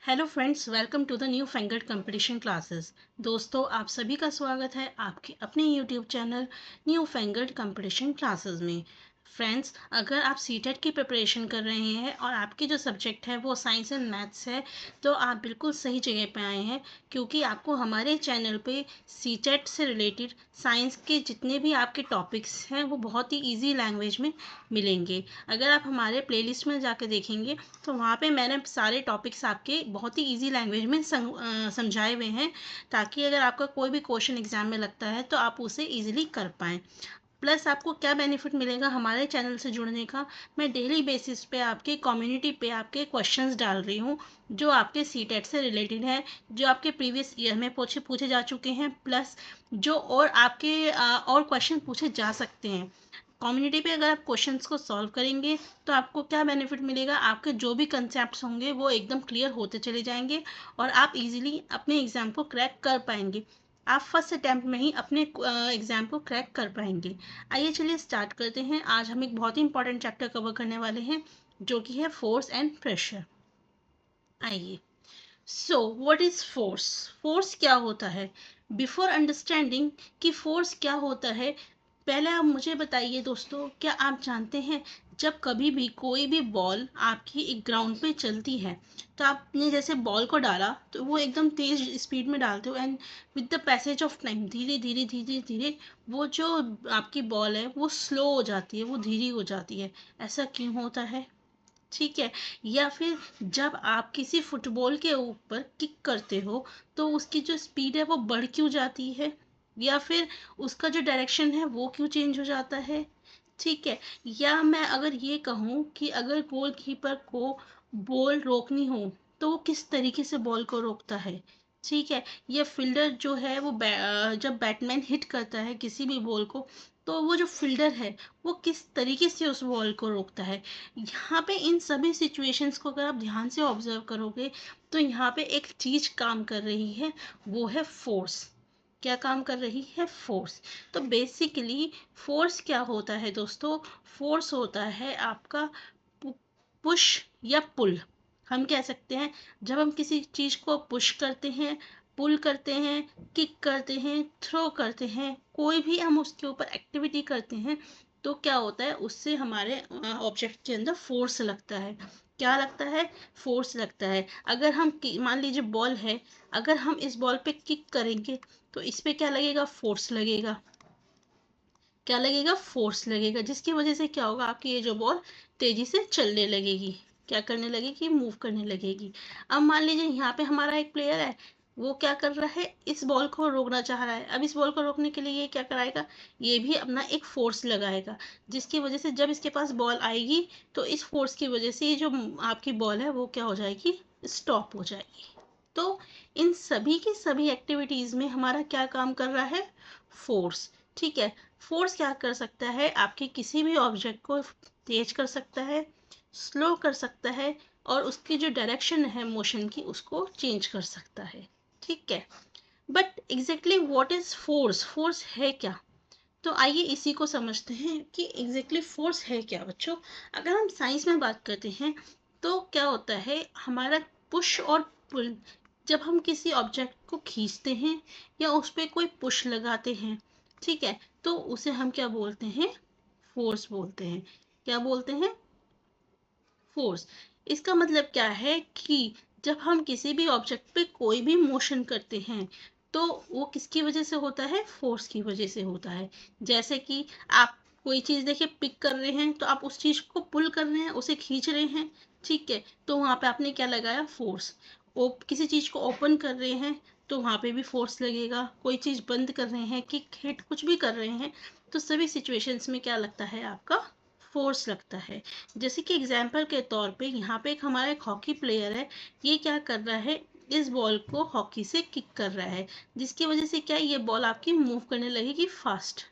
Hello friends, welcome to the new fangled competition classes. दोस्तों, आप सभी का स्वागत है आपके अपने YouTube channel new fangled competition classes में। फ्रेंड्स, अगर आप सीटेट की प्रिपरेशन कर रहे हैं और आपकी जो सब्जेक्ट है वो साइंस एंड मैथ्स है, तो आप बिल्कुल सही जगह पे आए हैं, क्योंकि आपको हमारे चैनल पे सीटेट से रिलेटेड साइंस के जितने भी आपके टॉपिक्स हैं वो बहुत ही ईजी लैंग्वेज में मिलेंगे। अगर आप हमारे प्लेलिस्ट में जाकर देखेंगे तो वहाँ पे मैंने सारे टॉपिक्स आपके बहुत ही इजी लैंग्वेज में समझाए हुए हैं, ताकि अगर आपका कोई भी क्वेश्चन एग्जाम में लगता है तो आप उसे इजीली कर पाएँ। प्लस आपको क्या बेनिफिट मिलेगा हमारे चैनल से जुड़ने का, मैं डेली बेसिस पे आपके कम्युनिटी पे आपके क्वेश्चंस डाल रही हूँ जो आपके सीटेट से रिलेटेड है, जो आपके प्रीवियस ईयर में पूछे जा चुके हैं, प्लस जो और आपके और क्वेश्चन पूछे जा सकते हैं। कम्युनिटी पे अगर आप क्वेश्चंस को सॉल्व करेंगे तो आपको क्या बेनिफिट मिलेगा, आपके जो भी कंसेप्ट्स होंगे वो एकदम क्लियर होते चले जाएंगे और आप इजीली अपने एग्ज़ाम को क्रैक कर पाएंगे। आप फर्स्ट अटैम्प्ट में ही अपने एग्ज़ाम को क्रैक कर पाएंगे। आइए चलिए स्टार्ट करते हैं। आज हम एक बहुत ही इंपॉर्टेंट चैप्टर कवर करने वाले हैं जो कि है फोर्स एंड प्रेशर। आइए, so what is force? Force क्या होता है? बिफोर अंडरस्टैंडिंग कि फोर्स क्या होता है, पहले आप मुझे बताइए दोस्तों, क्या आप जानते हैं जब कभी भी कोई भी बॉल आपकी एक ग्राउंड पे चलती है, तो आपने जैसे बॉल को डाला तो वो एकदम तेज स्पीड में डालते हो, and with the passage of time धीरे धीरे धीरे धीरे वो जो आपकी बॉल है वो स्लो हो जाती है, वो धीरे हो जाती है। ऐसा क्यों होता है? ठीक है। या फिर जब आप किसी फुटबॉल के ऊपर किक करते हो तो उसकी जो स्पीड है वो बढ़ क्यों जाती है, या फिर उसका जो डायरेक्शन है वो क्यों चेंज हो जाता है। ठीक है। या मैं अगर ये कहूँ कि अगर गोलकीपर को बॉल रोकनी हो तो वो किस तरीके से बॉल को रोकता है। ठीक है। या फील्डर जो है वो जब बैटमैन हिट करता है किसी भी बॉल को, तो वो जो फील्डर है वो किस तरीके से उस बॉल को रोकता है। यहाँ पे इन सभी सिचुएशंस को अगर आप ध्यान से ऑब्जर्व करोगे तो यहाँ पे एक चीज काम कर रही है, वो है फोर्स। क्या काम कर रही है? फोर्स। तो बेसिकली फोर्स क्या होता है दोस्तों? फोर्स होता है आपका पुश या पुल। हम कह सकते हैं जब हम किसी चीज को पुश करते हैं, पुल करते हैं, किक करते हैं, थ्रो करते हैं, कोई भी हम उसके ऊपर एक्टिविटी करते हैं, तो क्या होता है, उससे हमारे ऑब्जेक्ट के अंदर फोर्स लगता है। क्या लगता है? फोर्स लगता है। अगर हम मान लीजिए बॉल है, अगर हम इस बॉल पे किक करेंगे तो इस पे क्या लगेगा? फोर्स लगेगा। क्या लगेगा? फोर्स लगेगा, जिसकी वजह से क्या होगा, आपकी ये जो बॉल तेजी से चलने लगेगी। क्या करने लगेगी? मूव करने लगेगी। अब मान लीजिए यहाँ पे हमारा एक प्लेयर है, वो क्या कर रहा है, इस बॉल को रोकना चाह रहा है। अब इस बॉल को रोकने के लिए ये क्या कराएगा, ये भी अपना एक फोर्स लगाएगा, जिसकी वजह से जब इसके पास बॉल आएगी तो इस फोर्स की वजह से ये जो आपकी बॉल है वो क्या हो जाएगी? स्टॉप हो जाएगी। तो इन सभी की सभी एक्टिविटीज में हमारा क्या काम कर रहा है? फोर्स। ठीक है। फोर्स क्या कर सकता है? आपके किसी भी ऑब्जेक्ट को तेज कर सकता है, स्लो कर सकता है, और उसकी जो डायरेक्शन है मोशन की उसको चेंज कर सकता है। ठीक है। But exactly what is force? Force है क्या? तो आइए इसी को समझते हैं कि एग्जैक्टली फोर्स है क्या बच्चों। अगर हम साइंस में बात करते हैं तो क्या होता है, हमारा पुश और पुल, जब हम किसी ऑब्जेक्ट को खींचते हैं या उस पर कोई पुश लगाते हैं, ठीक है, तो उसे हम क्या बोलते हैं? फोर्स बोलते हैं। क्या बोलते हैं? फोर्स। इसका मतलब क्या है कि जब हम किसी भी ऑब्जेक्ट पे कोई भी मोशन करते हैं तो वो किसकी वजह से होता है? फोर्स की वजह से होता है। जैसे कि आप कोई चीज देखिए, पिक कर रहे हैं तो आप उस चीज को पुल कर रहे हैं, उसे खींच रहे हैं। ठीक है। तो वहां पे आपने क्या लगाया? फोर्स। किसी चीज को ओपन कर रहे हैं तो वहां पे भी फोर्स लगेगा। कोई चीज बंद कर रहे हैं, किक हिट कुछ भी कर रहे हैं, तो सभी सिचुएशंस में क्या लगता है? आपका फोर्स लगता है। जैसे कि एग्जाम्पल के तौर पे यहाँ पे एक हमारा एक हॉकी प्लेयर है, ये क्या कर रहा है, इस बॉल को हॉकी से किक कर रहा है, जिसकी वजह से क्या है, ये बॉल आपकी मूव करने लगेगी फास्ट।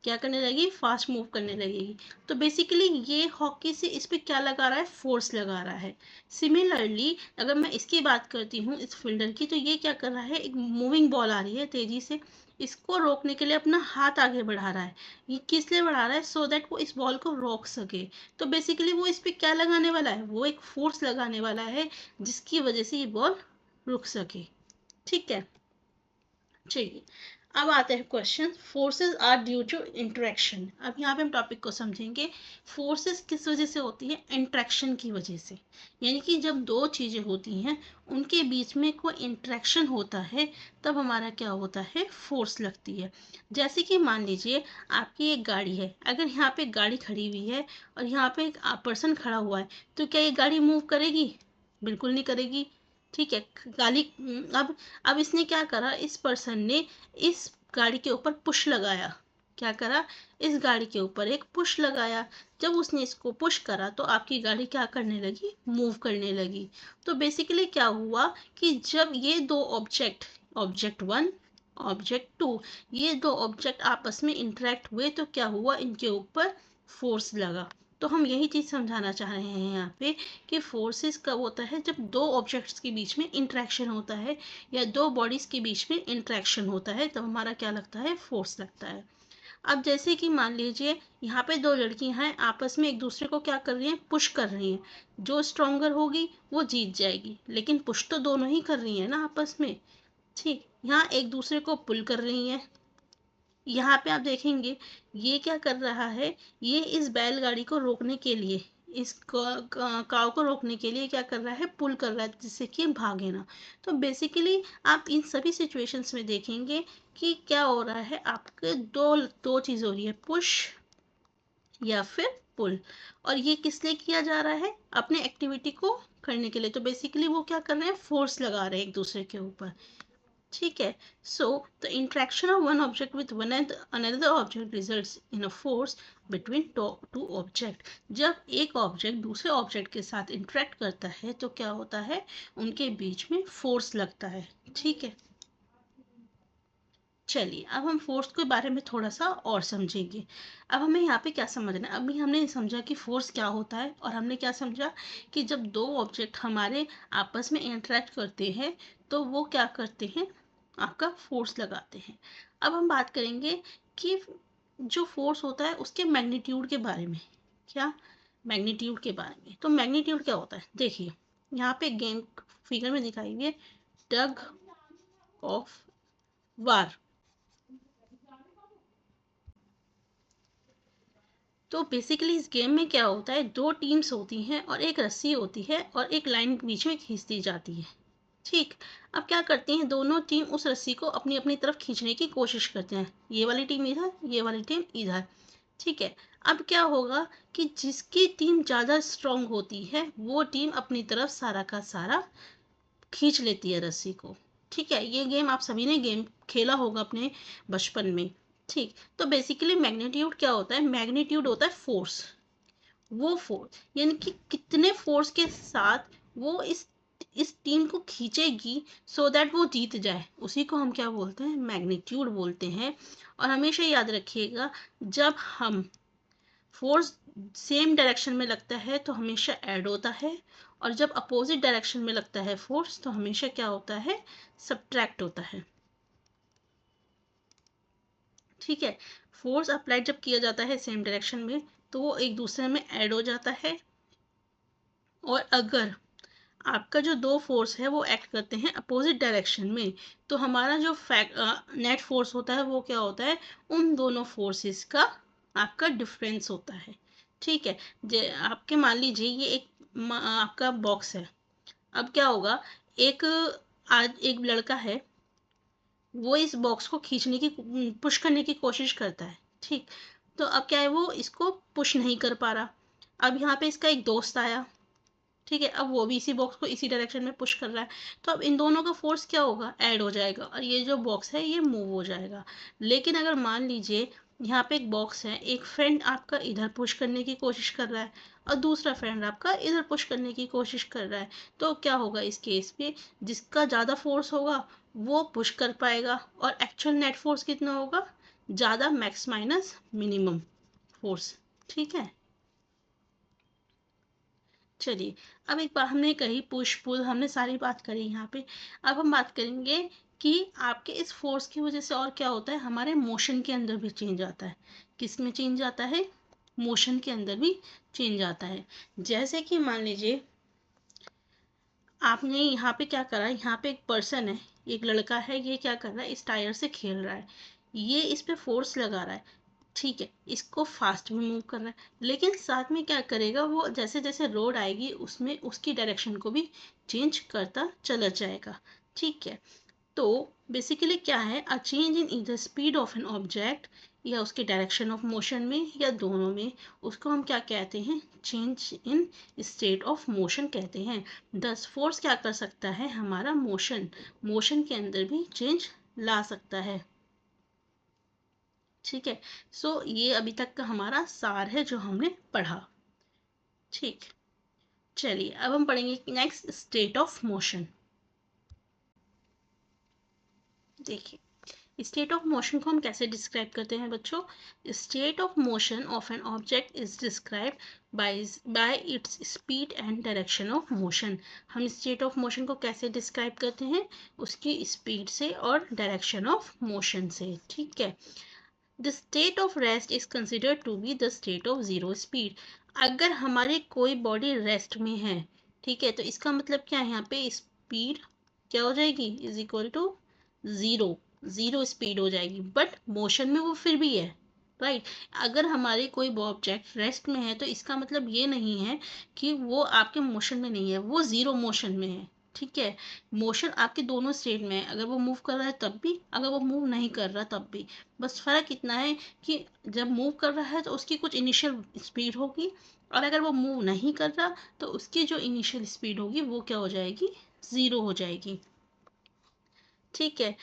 क्या करने लगेगी, फास्ट मूव करने लगेगी। तो बेसिकली ये हॉकी से इस पे क्या लगा रहा है, फोर्स लगा रहा है। सिमिलरली अगर मैं इसकी बात करती हूँ इस फील्डर की, तो ये क्या कर रहा है, एक मूविंग बॉल आ रही है तेजी से, इसको रोकने के लिए अपना हाथ आगे बढ़ा रहा है। ये किस लिए बढ़ा रहा है, सो दैट वो इस बॉल को रोक सके। तो बेसिकली वो इस पे क्या लगाने वाला है, वो एक फोर्स लगाने वाला है जिसकी वजह से ये बॉल रुक सके। ठीक है, चलिए अब आते हैं question, forces are due to interaction. अब यहाँ पे हम टॉपिक को समझेंगे, फोर्सेस किस वजह से होती है, इंटरेक्शन की वजह से। यानी कि जब दो चीजें होती हैं उनके बीच में कोई इंटरेक्शन होता है तब हमारा क्या होता है, फोर्स लगती है। जैसे कि मान लीजिए आपकी एक गाड़ी है, अगर यहाँ पे गाड़ी खड़ी हुई है और यहाँ पे एक पर्सन खड़ा हुआ है, तो क्या ये गाड़ी मूव करेगी, बिल्कुल नहीं करेगी। ठीक है, गाली अब इसने क्या करा, इस पर्सन ने इस गाड़ी के ऊपर पुश लगाया। क्या करा, इस गाड़ी के ऊपर एक पुश लगाया। जब उसने इसको पुश करा तो आपकी गाड़ी क्या करने लगी, मूव करने लगी। तो बेसिकली क्या हुआ कि जब ये दो object, object one, object two, ये दो ऑब्जेक्ट आपस में इंटरेक्ट हुए तो क्या हुआ, इनके ऊपर फोर्स लगा। तो हम यही चीज़ समझाना चाह रहे हैं यहाँ पे कि फोर्सेस कब होता है, जब दो ऑब्जेक्ट्स के बीच में इंटरेक्शन होता है या दो बॉडीज के बीच में इंटरेक्शन होता है, तब हमारा क्या लगता है, फोर्स लगता है। अब जैसे कि मान लीजिए यहाँ पे दो लड़कियां हैं, आपस में एक दूसरे को क्या कर रही हैं, पुश कर रही हैं। जो स्ट्रोंगर होगी वो जीत जाएगी, लेकिन पुश तो दोनों ही कर रही हैं ना आपस में। ठीक, यहाँ एक दूसरे को पुल कर रही हैं। यहाँ पे आप देखेंगे ये क्या कर रहा है, ये इस बैलगाड़ी को रोकने के लिए, इस काव को रोकने के लिए क्या कर रहा है, पुल कर रहा है जिससे कि भागे ना। तो बेसिकली आप इन सभी सिचुएशंस में देखेंगे कि क्या हो रहा है, आपके दो दो चीज़ हो रही है, पुश या फिर पुल। और ये किस लिए किया जा रहा है, अपने एक्टिविटी को करने के लिए। तो बेसिकली वो क्या कर रहे हैं, फोर्स लगा रहे हैं एक दूसरे के ऊपर। ठीक है, so the interaction of one object with one and another object results in a force between two object. जब एक ऑब्जेक्ट दूसरे ऑब्जेक्ट के साथ इंटरेक्ट करता है तो क्या होता है, उनके बीच में फोर्स लगता है। ठीक है, चलिए अब हम फोर्स के बारे में थोड़ा सा और समझेंगे। अब हमें यहाँ पे क्या समझना है, अभी हमने समझा कि फोर्स क्या होता है, और हमने क्या समझा कि जब दो ऑब्जेक्ट हमारे आपस में इंटरेक्ट करते हैं तो वो क्या करते हैं, आपका फोर्स लगाते हैं। अब हम बात करेंगे कि जो फोर्स होता है उसके मैग्नीट्यूड के बारे में। क्या, मैग्नीट्यूड के बारे में। तो मैग्नीट्यूड क्या होता है, देखिए यहाँ पे गेम फिगर में दिखाई हुई है, टग ऑफ वार। तो बेसिकली इस गेम में क्या होता है, दो टीम्स होती हैं और एक रस्सी होती है और एक लाइन बीच में खींच दी जाती है। ठीक, अब क्या करती हैं दोनों टीम, उस रस्सी को अपनी अपनी तरफ खींचने की कोशिश करते हैं, ये वाली टीम इधर, ये वाली टीम इधर। ठीक है, अब क्या होगा कि जिसकी टीम ज़्यादा स्ट्रांग होती है वो टीम अपनी तरफ सारा का सारा खींच लेती है रस्सी को। ठीक है, ये गेम आप सभी ने गेम खेला होगा अपने बचपन में। ठीक, तो बेसिकली मैग्नीट्यूड क्या होता है, मैग्नीट्यूड होता है फोर्स। वो फोर्स यानी कि कितने फोर्स के साथ वो इस टीम को खींचेगी सो दैट वो जीत जाए, उसी को हम क्या बोलते हैं, मैग्नीट्यूड बोलते हैं। और हमेशा याद रखिएगा, जब हम फोर्स सेम डायरेक्शन में लगता है तो हमेशा ऐड होता है, और जब अपोजिट डायरेक्शन में लगता है फोर्स तो हमेशा क्या होता है, सब्ट्रैक्ट होता है। ठीक है, फोर्स अप्लाइड जब किया जाता है सेम डायरेक्शन में तो वो एक दूसरे में ऐड हो जाता है। और अगर आपका जो दो फोर्स है वो एक्ट करते हैं अपोजिट डायरेक्शन में, तो हमारा जो नेट फोर्स होता है वो क्या होता है, उन दोनों फोर्सेस का आपका डिफरेंस होता है। ठीक है, आपके मान लीजिए ये एक आपका बॉक्स है। अब क्या होगा, एक आज एक लड़का है, वो इस बॉक्स को खींचने की, पुश करने की कोशिश करता है। ठीक, तो अब क्या है, वो इसको पुश नहीं कर पा रहा। अब यहाँ पे इसका एक दोस्त आया। ठीक है, अब वो भी इसी बॉक्स को इसी डायरेक्शन में पुश कर रहा है, तो अब इन दोनों का फोर्स क्या होगा, ऐड हो जाएगा, और ये जो बॉक्स है ये मूव हो जाएगा। लेकिन अगर मान लीजिए यहाँ पे एक बॉक्स है, एक फ्रेंड आपका इधर पुश करने की कोशिश कर रहा है और दूसरा फ्रेंड आपका इधर पुश करने की कोशिश कर रहा है, तो क्या होगा इस केस पे, जिसका ज़्यादा फोर्स होगा वो पुश कर पाएगा, और एक्चुअल नेट फोर्स कितना होगा, ज़्यादा मैक्स माइनस मिनिमम फोर्स। ठीक है, चलिए अब एक बार हमने कही पुश पुल, हमने सारी बात करी यहाँ पे। अब हम बात करेंगे कि आपके इस फोर्स की वजह से और क्या होता है, हमारे मोशन के अंदर भी चेंज आता है। किस में चेंज आता है, मोशन के अंदर भी चेंज आता है। जैसे कि मान लीजिए आपने यहाँ पे क्या करा, यहाँ पे एक पर्सन है, एक लड़का है, ये क्या कर रहा है, इस टायर से खेल रहा है, ये इस पे फोर्स लगा रहा है। ठीक है, इसको फास्ट में मूव करना है, लेकिन साथ में क्या करेगा वो, जैसे जैसे रोड आएगी उसमें उसकी डायरेक्शन को भी चेंज करता चला जाएगा। ठीक है, तो बेसिकली क्या है, a change in either speed of an object या उसके डायरेक्शन ऑफ मोशन में या दोनों में, उसको हम क्या कहते हैं, change in state of motion कहते हैं। दस फोर्स क्या कर सकता है, हमारा मोशन के अंदर भी चेंज ला सकता है। ठीक है, सो ये अभी तक का हमारा सार है जो हमने पढ़ा। ठीक, चलिए अब हम पढ़ेंगे नेक्स्ट, स्टेट ऑफ मोशन। देखिए, स्टेट ऑफ मोशन को हम कैसे डिस्क्राइब करते हैं बच्चों, state of motion of an object is described bye its speed and direction of motion. हम स्टेट ऑफ मोशन को कैसे डिस्क्राइब करते हैं, उसकी स्पीड से और डायरेक्शन ऑफ मोशन से। ठीक है, the state of rest is considered to be the state of zero speed. अगर हमारी कोई बॉडी रेस्ट में है, ठीक है, तो इसका मतलब क्या है, यहाँ पे स्पीड क्या हो जाएगी, is equal to zero, zero speed हो जाएगी, बट मोशन में वो फिर भी है। राइट, अगर हमारे कोई ऑब्जेक्ट रेस्ट में है तो इसका मतलब ये नहीं है कि वो आपके मोशन में नहीं है, वो ज़ीरो मोशन में है। ठीक है, मोशन आपके दोनों स्टेट में है, अगर वो मूव कर रहा है तब भी, अगर वो मूव नहीं कर रहा तब भी। बस फ़र्क इतना है कि जब मूव कर रहा है तो उसकी कुछ इनिशियल स्पीड होगी, और अगर वो मूव नहीं कर रहा तो उसकी जो इनिशियल स्पीड होगी वो क्या हो जाएगी, ज़ीरो हो जाएगी। ठीक है,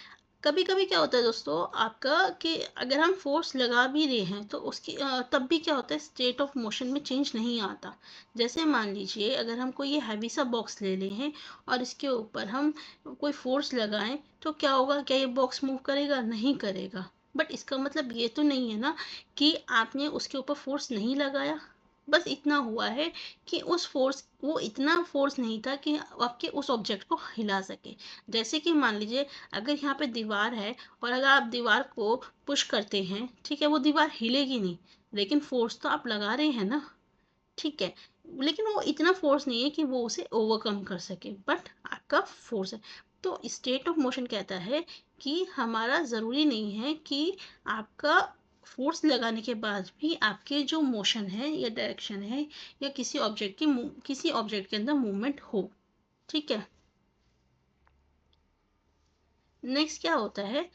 कभी कभी क्या होता है दोस्तों आपका, कि अगर हम फोर्स लगा भी रहे हैं तो उसकी तब भी क्या होता है, स्टेट ऑफ मोशन में चेंज नहीं आता। जैसे मान लीजिए अगर हम कोई ये हैवी सा बॉक्स ले ले हैं और इसके ऊपर हम कोई फोर्स लगाएं तो क्या होगा, क्या ये बॉक्स मूव करेगा, नहीं करेगा। बट इसका मतलब ये तो नहीं है ना कि आपने उसके ऊपर फोर्स नहीं लगाया, बस इतना हुआ है कि उस फोर्स, वो इतना फोर्स नहीं था कि आपके उस ऑब्जेक्ट को हिला सके। जैसे कि मान लीजिए अगर यहाँ पे दीवार है और अगर आप दीवार को पुश करते हैं, ठीक है, वो दीवार हिलेगी नहीं, लेकिन फोर्स तो आप लगा रहे हैं ना। ठीक है, लेकिन वो इतना फोर्स नहीं है कि वो उसे ओवरकम कर सके, बट आपका फोर्स है। तो स्टेट ऑफ मोशन कहता है कि हमारा ज़रूरी नहीं है कि आपका फोर्स लगाने के बाद भी आपके जो मोशन है या डायरेक्शन है या किसी ऑब्जेक्ट के अंदर मूवमेंट हो। ठीक है, नेक्स्ट क्या होता है,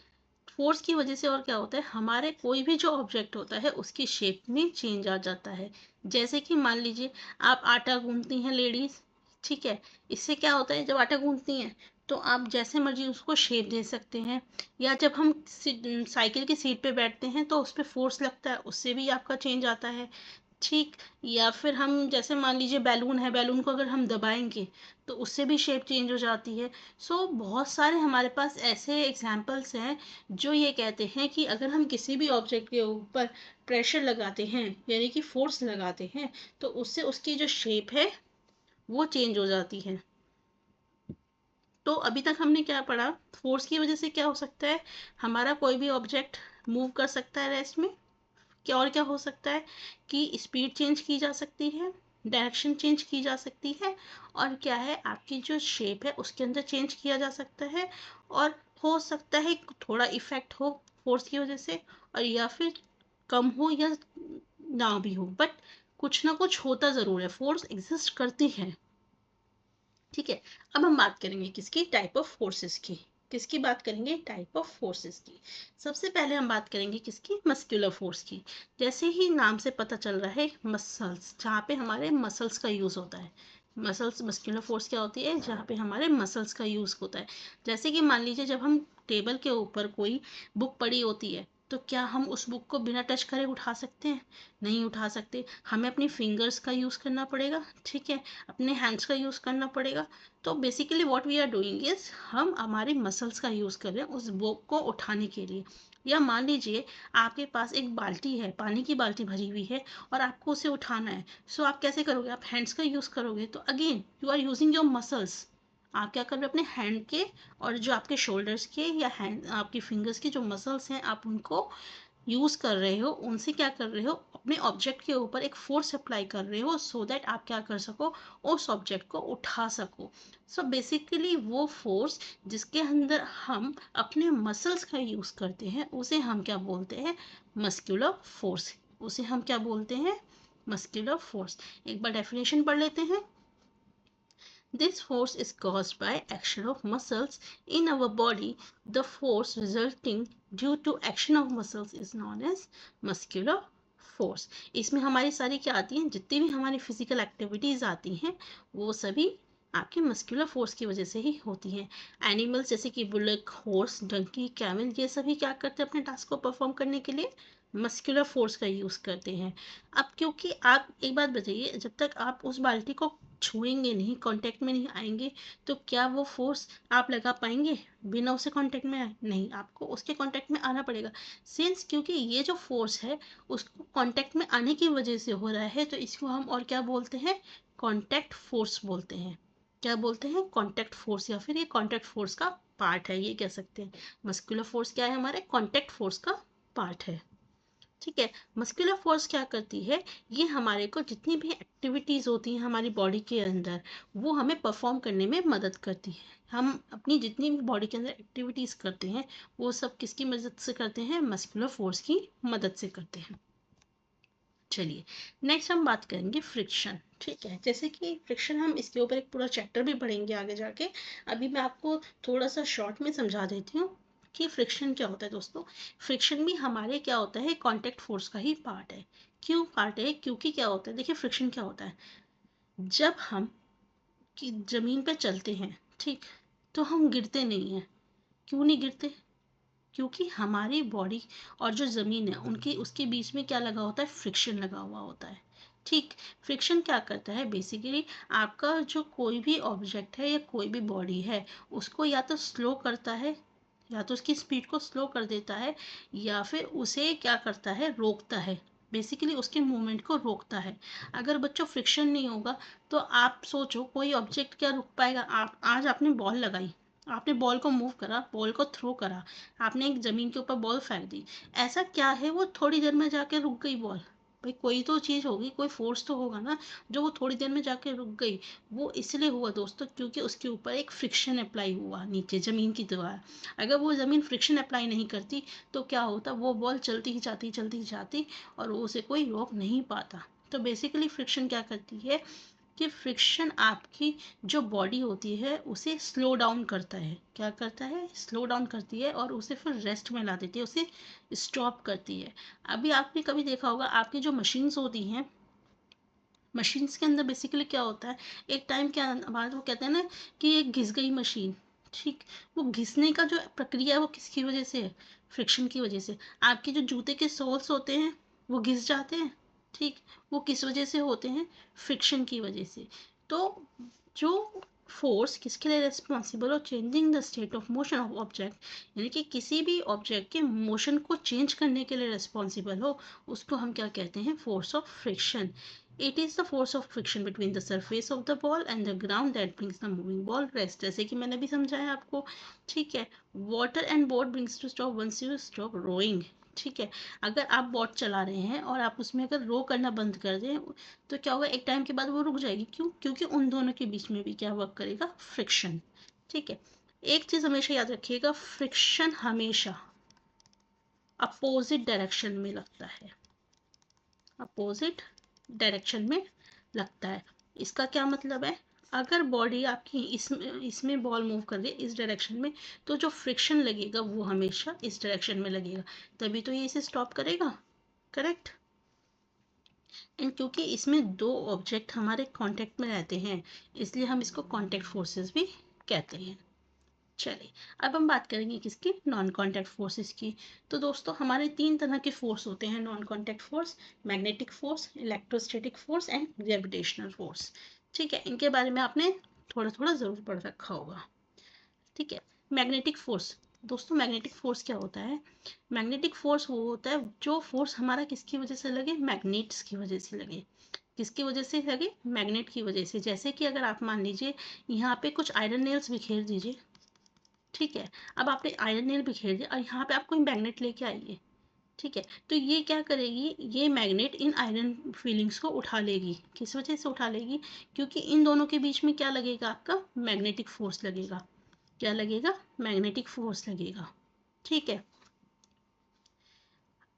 फोर्स की वजह से और क्या होता है, हमारे कोई भी जो ऑब्जेक्ट होता है उसकी शेप में चेंज आ जाता है। जैसे कि मान लीजिए आप आटा गूंथती हैं लेडीज, ठीक है, इससे क्या होता है, जब आटा गूंथती हैं तो आप जैसे मर्जी उसको शेप दे सकते हैं। या जब हम साइकिल की सीट पे बैठते हैं तो उस पर फोर्स लगता है, उससे भी आपका चेंज आता है। ठीक, या फिर हम जैसे मान लीजिए बैलून है, बैलून को अगर हम दबाएंगे तो उससे भी शेप चेंज हो जाती है। सो बहुत सारे हमारे पास ऐसे एग्जाम्पल्स हैं जो ये कहते हैं कि अगर हम किसी भी ऑब्जेक्ट के ऊपर प्रेशर लगाते हैं यानी कि फोर्स लगाते हैं तो उससे उसकी जो शेप है वो चेंज हो जाती है। तो अभी तक हमने क्या पढ़ा, फोर्स की वजह से क्या हो सकता है, हमारा कोई भी ऑब्जेक्ट मूव कर सकता है रेस्ट में। क्या और क्या हो सकता है, कि स्पीड चेंज की जा सकती है, डायरेक्शन चेंज की जा सकती है, और क्या है, आपकी जो शेप है उसके अंदर चेंज किया जा सकता है। और हो सकता है थोड़ा इफेक्ट हो फोर्स की वजह से, और या फिर कम हो या ना भी हो, बट कुछ ना कुछ होता ज़रूर है, फोर्स एग्जिस्ट करती है। ठीक है, अब हम बात करेंगे किसकी, टाइप ऑफ फोर्सेस की। किसकी बात करेंगे, टाइप ऑफ फोर्सेस की। सबसे पहले हम बात करेंगे किसकी, मस्कुलर फोर्स की। जैसे ही नाम से पता चल रहा है, मसल्स, जहाँ पे हमारे मसल्स का यूज़ होता है। मसल्स, मस्कुलर फोर्स क्या होती है, जहाँ पे हमारे मसल्स का यूज़ होता है। जैसे कि मान लीजिए जब हम टेबल के ऊपर कोई बुक पड़ी होती है, तो क्या हम उस बुक को बिना टच करे उठा सकते हैं? नहीं उठा सकते। हमें अपनी फिंगर्स का यूज़ करना पड़ेगा, ठीक है, अपने हैंड्स का यूज़ करना पड़ेगा। तो basically what we are doing is हम हमारे मसल्स का यूज़ कर रहे हैं उस बुक को उठाने के लिए। या मान लीजिए आपके पास एक बाल्टी है, पानी की बाल्टी भरी हुई है और आपको उसे उठाना है। सो आप कैसे करोगे? आप हैंड्स का यूज़ करोगे। तो again you are using your muscles. आप क्या कर रहे हो? अपने हैंड के और जो आपके शोल्डर्स के या हैंड आपकी फिंगर्स के जो मसल्स हैं आप उनको यूज़ कर रहे हो। उनसे क्या कर रहे हो? अपने ऑब्जेक्ट के ऊपर एक फोर्स अप्लाई कर रहे हो सो दैट आप क्या कर सको? उस ऑब्जेक्ट को उठा सको। सो बेसिकली वो फोर्स जिसके अंदर हम अपने मसल्स का यूज़ करते हैं उसे हम क्या बोलते हैं? Muscular force. उसे हम क्या बोलते हैं? Muscular force. एक बार डेफिनेशन पढ़ लेते हैं। This force is caused by action of muscles in our body. The force resulting due to action of muscles is known as muscular force. इसमें हमारी सारी क्या आती हैं? जितनी भी हमारी फिजिकल एक्टिविटीज आती हैं वो सभी आपके मस्कुलर फोर्स की वजह से ही होती हैं। एनिमल्स जैसे कि बुलक, हॉर्स, डंकी, कैमल, ये सभी क्या करते हैं अपने टास्क को परफॉर्म करने के लिए? मस्कुलर फोर्स का यूज़ करते हैं। अब क्योंकि आप एक बात बताइए, जब तक आप उस बाल्टी को छुएंगे नहीं, कांटेक्ट में नहीं आएंगे, तो क्या वो फोर्स आप लगा पाएंगे? बिना उसे कांटेक्ट में आए नहीं, आपको उसके कांटेक्ट में आना पड़ेगा। सिंस क्योंकि ये जो फोर्स है उसको कांटेक्ट में आने की वजह से हो रहा है, तो इसको हम और क्या बोलते हैं? कांटेक्ट फोर्स बोलते हैं। क्या बोलते हैं? कांटेक्ट फोर्स, या फिर ये कांटेक्ट फोर्स का पार्ट है, ये कह सकते हैं। मस्कुलर फोर्स क्या है? हमारे कांटेक्ट फोर्स का पार्ट है। ठीक है। मस्कुलर फोर्स क्या करती है? ये हमारे को जितनी भी एक्टिविटीज होती हैं हमारी बॉडी के अंदर वो हमें परफॉर्म करने में मदद करती है। हम अपनी जितनी भी बॉडी के अंदर एक्टिविटीज करते हैं वो सब किसकी मदद से करते हैं? मस्कुलर फोर्स की मदद से करते हैं। चलिए नेक्स्ट हम बात करेंगे फ्रिक्शन। ठीक है, जैसे कि फ्रिक्शन हम इसके ऊपर एक पूरा चैप्टर भी पढ़ेंगे आगे जाके। अभी मैं आपको थोड़ा सा शॉर्ट में समझा देती हूँ कि फ्रिक्शन क्या होता है। दोस्तों, फ्रिक्शन भी हमारे क्या होता है? कांटेक्ट फोर्स का ही पार्ट है। क्यों पार्ट है? क्योंकि क्या होता है, देखिए फ्रिक्शन क्या होता है। जब हम कि जमीन पे चलते हैं, ठीक, तो हम गिरते नहीं हैं। क्यों नहीं गिरते? क्योंकि हमारी बॉडी और जो ज़मीन है उनके उसके बीच में क्या लगा होता है? फ्रिक्शन लगा हुआ होता है। ठीक। फ्रिक्शन क्या करता है? बेसिकली आपका जो कोई भी ऑब्जेक्ट है या कोई भी बॉडी है उसको या तो स्लो करता है, या तो उसकी स्पीड को स्लो कर देता है, या फिर उसे क्या करता है? रोकता है। बेसिकली उसके मूवमेंट को रोकता है। अगर बच्चों फ्रिक्शन नहीं होगा तो आप सोचो कोई ऑब्जेक्ट क्या रुक पाएगा? आप आज आपने बॉल लगाई, आपने बॉल को मूव करा, बॉल को थ्रो करा, आपने एक ज़मीन के ऊपर बॉल फेंक दी, ऐसा क्या है वो थोड़ी देर में जाके रुक गई बॉल? भाई कोई तो चीज़ होगी, कोई फोर्स तो होगा ना जो वो थोड़ी देर में जाके रुक गई। वो इसलिए हुआ दोस्तों क्योंकि उसके ऊपर एक फ्रिक्शन अप्लाई हुआ नीचे ज़मीन की द्वारा। अगर वो ज़मीन फ्रिक्शन अप्लाई नहीं करती तो क्या होता? वो बॉल चलती ही जाती और वो उसे कोई रोक नहीं पाता। तो बेसिकली फ्रिक्शन क्या करती है कि फ्रिक्शन आपकी जो बॉडी होती है उसे स्लो डाउन करता है। क्या करता है? स्लो डाउन करती है और उसे फिर रेस्ट में ला देती है, उसे स्टॉप करती है। अभी आपने कभी देखा होगा आपकी जो मशीन्स होती हैं, मशीन्स के अंदर बेसिकली क्या होता है? एक टाइम के बाद वो कहते हैं ना कि ये घिस गई मशीन। ठीक। वो घिसने का जो प्रक्रिया है वो किसकी वजह से है? फ्रिक्शन की वजह से। आपके जो जूते के सोल्स होते हैं वो घिस जाते हैं। ठीक। वो किस वजह से होते हैं? फ्रिक्शन की वजह से। तो जो फोर्स किसके लिए रिस्पॉन्सिबल हो? Changing the state of motion of object, यानी कि किसी भी ऑब्जेक्ट के मोशन को चेंज करने के लिए रिस्पॉन्सिबल हो, उसको हम क्या कहते हैं? Force of friction. It is the force of friction between the surface of the ball and the ground that brings the moving ball rest. जैसे कि मैंने भी समझाया आपको। ठीक है। Water and boat brings to stop once you stop rowing. ठीक है। अगर आप बोट चला रहे हैं और आप उसमें अगर रो करना बंद कर दें तो क्या होगा? एक टाइम के बाद वो रुक जाएगी। क्यों? क्योंकि उन दोनों के बीच में भी क्या वर्क करेगा? फ्रिक्शन। ठीक है। एक चीज़ हमेशा याद रखिएगा, फ्रिक्शन हमेशा अपोजिट डायरेक्शन में लगता है। अपोजिट डायरेक्शन में लगता है। इसका क्या मतलब है? अगर बॉडी आपकी इसमें बॉल मूव कर रही है इस डायरेक्शन में, तो जो फ्रिक्शन लगेगा वो हमेशा इस डायरेक्शन में लगेगा, तभी तो ये इसे स्टॉप करेगा। करेक्ट। एंड क्योंकि इसमें दो ऑब्जेक्ट हमारे कांटेक्ट में रहते हैं इसलिए हम इसको कांटेक्ट फोर्सेस भी कहते हैं। चलिए अब हम बात करेंगे किसकी, नॉन कॉन्टैक्ट फोर्सेस की। तो दोस्तों हमारे 3 तरह के फोर्स होते हैं non contact force, magnetic force, electrostatic force and gravitational force. ठीक है, इनके बारे में आपने थोड़ा थोड़ा ज़रूर पढ़ रखा होगा। ठीक है, मैग्नेटिक फोर्स। दोस्तों मैग्नेटिक फोर्स क्या होता है, मैग्नेटिक फोर्स वो होता है जो फोर्स हमारा किसकी वजह से लगे, मैग्नेट्स की वजह से लगे। किसकी वजह से लगे, मैग्नेट की वजह से। जैसे कि अगर आप मान लीजिए यहाँ पे कुछ आयरन नेल्स बिखेर दीजिए, ठीक है, अब आपने आयरन नेल बिखेर दिया और यहाँ पे आप कोई मैग्नेट लेके आइए, ठीक है, तो ये क्या करेगी, ये मैग्नेट इन आयरन फीलिंग्स को उठा लेगी। किस वजह से उठा लेगी, क्योंकि इन दोनों के बीच में क्या लगेगा, आपका मैग्नेटिक फोर्स लगेगा। क्या लगेगा, मैग्नेटिक फोर्स लगेगा। ठीक है,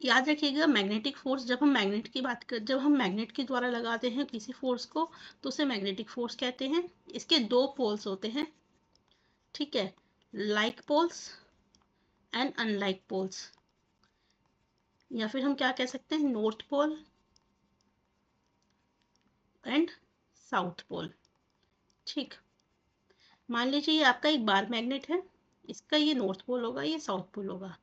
याद रखिएगा मैग्नेटिक फोर्स, जब हम मैग्नेट की बात कर, जब हम मैग्नेट के द्वारा लगाते हैं किसी फोर्स को तो उसे मैग्नेटिक फोर्स कहते हैं। इसके 2 पोल्स होते हैं, ठीक है, like poles and unlike poles, या फिर हम क्या कह सकते हैं, north pole and south pole. ठीक, मान लीजिए ये आपका एक बार मैग्नेट है, इसका ये नॉर्थ पोल होगा, ये साउथ पोल होगा।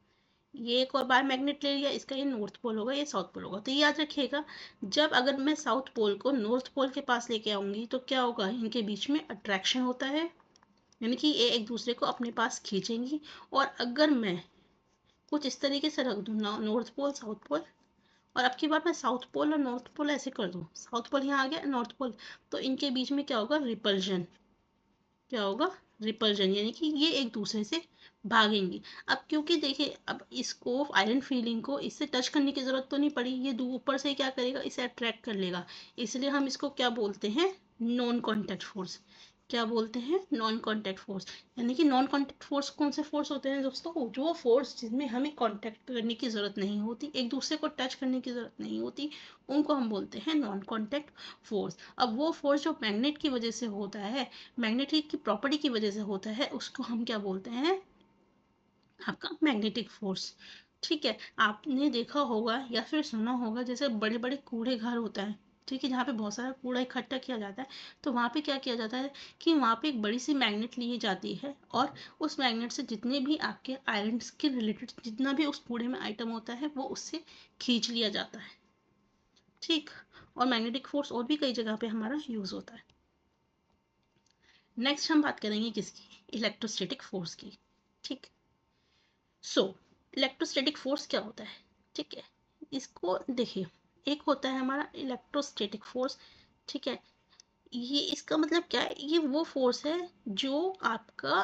ये एक और बार मैग्नेट ले लिया, इसका ये नॉर्थ पोल होगा, ये साउथ पोल होगा। तो ये याद रखिएगा, जब अगर मैं साउथ पोल को नॉर्थ पोल के पास लेके आऊंगी तो क्या होगा, इनके बीच में अट्रैक्शन होता है, यानी कि ये एक दूसरे को अपने पास खींचेंगी। और अगर मैं कुछ इस तरीके से रख दूँ, नॉर्थ पोल साउथ पोल, और अब की बार मैं साउथ पोल और नॉर्थ पोल ऐसे कर दूँ, साउथ पोल यहाँ आ गया, नॉर्थ पोल, तो इनके बीच में क्या होगा, रिपल्जन। क्या होगा, रिपल्जन, यानी कि ये एक दूसरे से भागेंगी। अब क्योंकि देखिए, अब इसको आयरन फीलिंग को इससे टच करने की जरूरत तो नहीं पड़ी, ये ऊपर से क्या करेगा, इसे अट्रैक्ट कर लेगा। इसलिए हम इसको क्या बोलते हैं, नॉन कॉन्टैक्ट फोर्स। क्या बोलते हैं, नॉन कॉन्टैक्ट फोर्स। यानी कि नॉन कॉन्टैक्ट फोर्स कौन से फोर्स होते हैं दोस्तों, जो फोर्स जिसमें हमें कॉन्टैक्ट करने की जरूरत नहीं होती, एक दूसरे को टच करने की जरूरत नहीं होती, उनको हम बोलते हैं नॉन कॉन्टैक्ट फोर्स। अब वो फोर्स जो मैग्नेट की वजह से होता है, मैग्नेटिक की प्रॉपर्टी की वजह से होता है, उसको हम क्या बोलते हैं, आपका मैग्नेटिक फोर्स। ठीक है, आपने देखा होगा या फिर सुना होगा, जैसे बड़े बड़े कूड़े घर होता है, ठीक है, जहाँ पे बहुत सारा कूड़ा इकट्ठा किया जाता है, तो वहाँ पे क्या किया जाता है कि वहाँ पे एक बड़ी सी मैग्नेट ली जाती है, और उस मैग्नेट से जितने भी आपके आयरन के रिलेटेड जितना भी उस कूड़े में आइटम होता है वो उससे खींच लिया जाता है। ठीक, और मैग्नेटिक फोर्स और भी कई जगह पे हमारा यूज होता है। नेक्स्ट हम बात करेंगे किसकी, इलेक्ट्रोस्टैटिक फोर्स की। ठीक, सो इलेक्ट्रोस्टैटिक फोर्स क्या होता है, ठीक है, इसको देखिए, एक होता है हमारा इलेक्ट्रोस्टैटिक फोर्स, ठीक है, ये इसका मतलब क्या है, ये वो फोर्स है जो आपका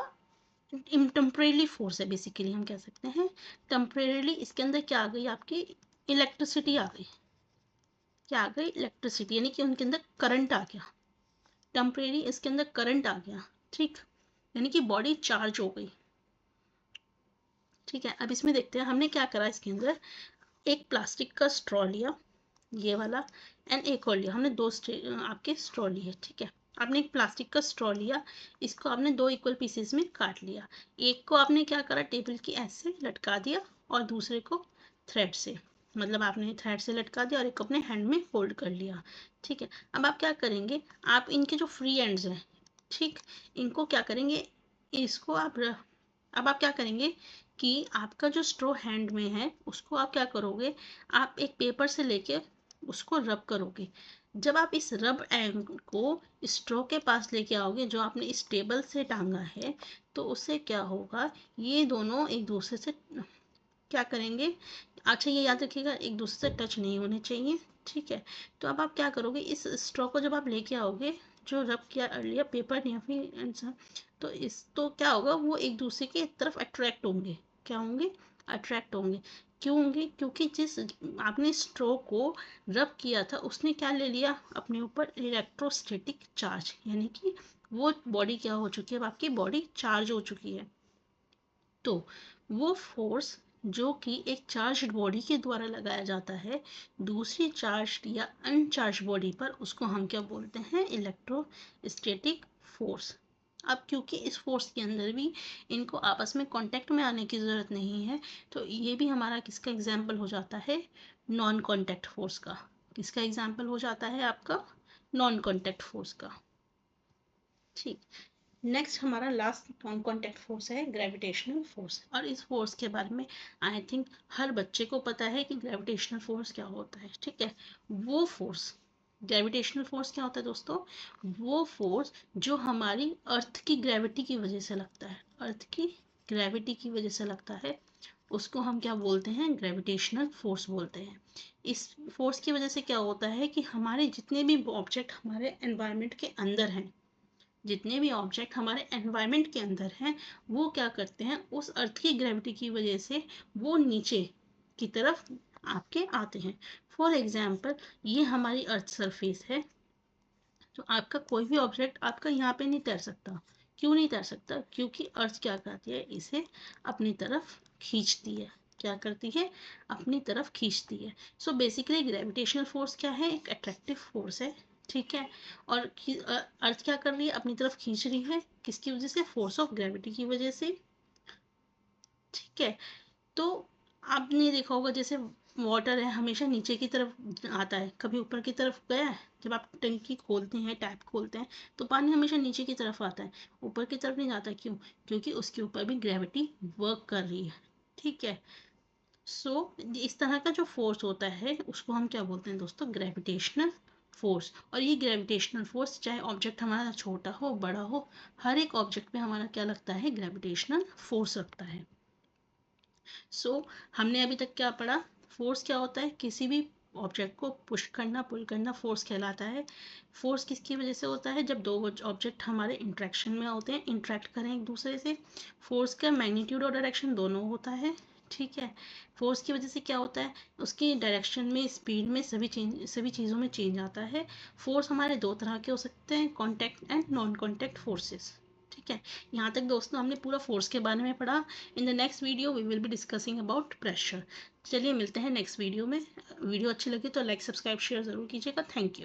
टेम्परेरी फोर्स है, बेसिकली हम कह सकते हैं टेम्परेरीली इसके अंदर क्या आ गई, आपकी इलेक्ट्रिसिटी आ गई। क्या आ गई, इलेक्ट्रिसिटी, यानी कि उनके अंदर करंट आ गया, टेम्परेरी इसके अंदर करंट आ गया। ठीक, यानी कि बॉडी चार्ज हो गई। ठीक है, अब इसमें देखते हैं हमने क्या करा, इसके अंदर एक प्लास्टिक का स्ट्रॉ लिया, ये वाला, एंड एक और लिया, हमने दो आपके स्ट्रॉ लिए। ठीक है, आपने एक प्लास्टिक का स्ट्रॉ लिया, इसको आपने 2 इक्वल पीसेस में काट लिया, एक को आपने क्या करा, टेबल की ऐसे लटका दिया, और दूसरे को थ्रेड से, मतलब आपने थ्रेड से लटका दिया और एक अपने हैंड में फोल्ड कर लिया। ठीक है, अब आप क्या करेंगे, आप इनके जो फ्री एंड्स हैं, ठीक, इनको क्या करेंगे, इसको आप अब आप क्या करेंगे कि आपका जो स्ट्रॉ हैंड में है उसको आप क्या करोगे, आप एक पेपर से लेके उसको रब करोगे। जब आप इस रब एंड को स्ट्रॉ के पास लेके आओगे जो आपने इस टेबल से टांगा है, तो उससे क्या होगा, ये दोनों एक दूसरे से क्या करेंगे, अच्छा ये याद रखिएगा, एक दूसरे से टच नहीं होने चाहिए। ठीक है, तो अब आप क्या करोगे, इस स्ट्रॉ को जब आप लेके आओगे, जो रब किया अर्लियर पेपर या फिर तो इस तो क्या होगा, वो एक दूसरे की तरफ अट्रैक्ट होंगे। क्या होंगे, अट्रैक्ट होंगे। क्यों होंगे, क्योंकि जिस आपने स्ट्रो को रब किया था उसने क्या ले लिया अपने ऊपर, इलेक्ट्रोस्टैटिक चार्ज, यानी कि वो बॉडी क्या हो चुकी है, अब आपकी बॉडी चार्ज हो चुकी है। तो वो फोर्स जो कि एक चार्ज बॉडी के द्वारा लगाया जाता है दूसरी चार्ज या अनचार्ज बॉडी पर, उसको हम क्या बोलते हैं, इलेक्ट्रोस्टैटिक फोर्स। अब क्योंकि इस फोर्स के अंदर भी इनको आपस में कांटेक्ट में आने की ज़रूरत नहीं है, तो ये भी हमारा किसका एग्जाम्पल हो जाता है, नॉन कांटेक्ट फोर्स का। किसका एग्जाम्पल हो जाता है आपका, नॉन कांटेक्ट फोर्स का। ठीक, नेक्स्ट हमारा लास्ट नॉन कॉन्टैक्ट फोर्स है ग्रेविटेशनल फोर्स, और इस फोर्स के बारे में आई थिंक हर बच्चे को पता है कि ग्रेविटेशनल फोर्स क्या होता है। ठीक है, वो फोर्स, ग्रेविटेशनल फोर्स क्या होता है दोस्तों, वो फोर्स जो हमारी अर्थ की ग्रेविटी की वजह से लगता है, अर्थ की ग्रेविटी की वजह से लगता है, उसको हम क्या बोलते हैं, ग्रेविटेशनल फोर्स बोलते हैं। इस फोर्स की वजह से क्या होता है कि हमारे जितने भी ऑब्जेक्ट हमारे एनवायरनमेंट के अंदर हैं, जितने भी ऑब्जेक्ट हमारे एनवायरनमेंट के अंदर हैं, वो क्या करते हैं, उस अर्थ की ग्रेविटी की वजह से वो नीचे की तरफ आपके आते हैं। फॉर एग्जाम्पल, ये हमारी अर्थ सरफेस है, तो आपका कोई भी ऑब्जेक्ट आपका यहाँ पे नहीं तैर सकता। क्यों नहीं तैर सकता, क्योंकि अर्थ क्या करती है, इसे अपनी तरफ खींचती है। क्या करती है, अपनी तरफ खींचती है। सो बेसिकली ग्रेविटेशनल फोर्स क्या है, एक अट्रैक्टिव फोर्स है। ठीक है, और अर्थ क्या कर रही है, अपनी तरफ खींच रही है, किसकी वजह से, फोर्स ऑफ ग्रेविटी की वजह से। ठीक है, तो आपने देखा होगा जैसे वाटर है हमेशा नीचे की तरफ आता है, कभी ऊपर की तरफ गया है। जब आप टंकी खोलते हैं, टैप खोलते हैं, तो पानी हमेशा नीचे की तरफ आता है, ऊपर की तरफ नहीं जाता। क्यों, क्योंकि उसके ऊपर भी ग्रेविटी वर्क कर रही है। ठीक है, सो इस तरह का जो फोर्स होता है उसको हम क्या बोलते हैं दोस्तों, ग्रेविटेशनल फोर्स। और ये ग्रेविटेशनल फोर्स चाहे ऑब्जेक्ट हमारा छोटा हो बड़ा हो, हर एक ऑब्जेक्ट पे हमारा क्या लगता है, ग्रेविटेशनल फोर्स लगता है। सो हमने अभी तक क्या पढ़ा, फोर्स क्या होता है, किसी भी ऑब्जेक्ट को पुश करना, पुल करना, फोर्स कहलाता है। फोर्स किसकी वजह से होता है, जब दो ऑब्जेक्ट हमारे इंट्रैक्शन में होते हैं, इंट्रैक्ट करें एक दूसरे से। फोर्स का मैग्नीट्यूड और डायरेक्शन दोनों होता है। ठीक है, फोर्स की वजह से क्या होता है, उसकी डायरेक्शन में, स्पीड में, सभी चीज़ों में चेंज आता है। फोर्स हमारे दो तरह के हो सकते हैं, contact and non contact forces. ठीक है, यहाँ तक दोस्तों हमने पूरा फोर्स के बारे में पढ़ा। In the next video we will be discussing about pressure. चलिए मिलते हैं नेक्स्ट वीडियो में। वीडियो अच्छी लगी तो लाइक, सब्सक्राइब, शेयर ज़रूर कीजिएगा। Thank you.